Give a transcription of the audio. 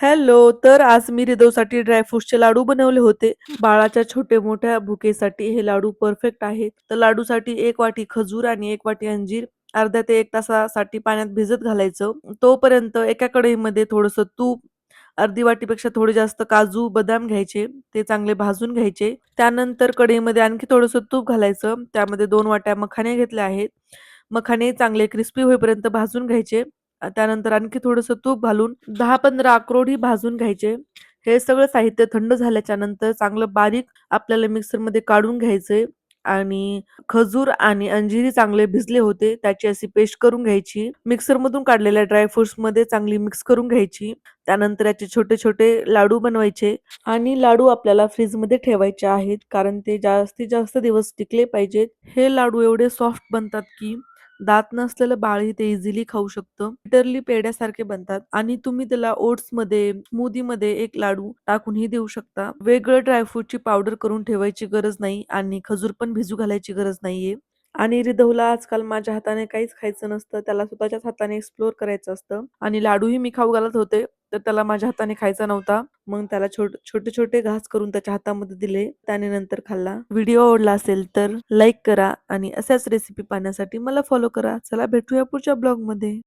Hello. तर आज मी हृदयसाठी ड्रायफ्रुट्सचे लाडू बनवले होते. बाळाच्या छोटे-मोठ्या भुकेसाठी हे लाडू परफेक्ट आहेत. तर लाडूसाठी 1 वाटी खजूर आणि 1 वाटी अंजीर अर्ध्या ते 1 तासासाठी पाण्यात भिजत घालायचं. तोपर्यंत एका कढईमध्ये थोडंसं तूप, अर्धी वाटीपेक्षा थोडे जास्त काजू, बदाम घ्यायचे. ते चांगले भाजून घ्यायचे. त्यानंतर कढईमध्ये आणखी थोडंसं तूप घालायचं. त्यामध्ये 2 वाट्या मखाने घेतले आहेत. मखाने चांगले क्रिस्पी होईपर्यंत भाजून घ्यायचे. त्यानंतर आणखी थोडंसं तूप घालून 10-15 अक्रोडही भाजून घ्यायचे. हे सगळं साहित्य थंड झाल्याच्या नंतर चांगलं बारीक आपल्याला मिक्सरमध्ये काढून घ्यायचंय आणि खजूर आणि अंजीर चांगले भिजले होते. त्याची अशी पेस्ट करून घ्यायची. मिक्सरमधून काढलेल्या ड्रायफ्रुट्समध्ये चांगली मिक्स करून घ्यायची. त्यानंतर याचे छोटे-छोटे लाडू बनवायचे आणि लाडू आपल्याला फ्रीजमध्ये ठेवायचे आहेत, कारण ते जास्तीत जास्त दिवस टिकले पाहिजेत. हे लाडू एवढे सॉफ्ट बनतात की दात नसलेलं बाळही ते इझिली खाऊ शकतं. लिटरली पेढ्यासारखे बनतात आणि तुम्ही त्याला ओट्समध्ये, स्मूदीमध्ये एक लाडू टाकूनही देऊ शकता. वेगळं ड्रायफ्रूटची पावडर करून ठेवायची गरज नाही आणि खजूर पण भिजू घालायची गरज नाहीये. आणि रिधवला आजकाल माझ्या हाताने काहीच खायचं नसतं. त्याला स्वतःच्याच हाताने एक्सप्लोर करायचं असतं आणि लाडूही मी खाऊ घालत होते, तर त्याला माझ्या हाताने खायचा नव्हता. मग त्याला छोटे-छोटे घास करून त्याच्या हातामध्ये दिले. त्याने नंतर खाल्ला. व्हिडिओ आवडला असेल तर लाईक करा आणि अशाच रेसिपी पाहण्यासाठी मला फॉलो करा. चला भेटूया पुढच्या ब्लॉगमध्ये.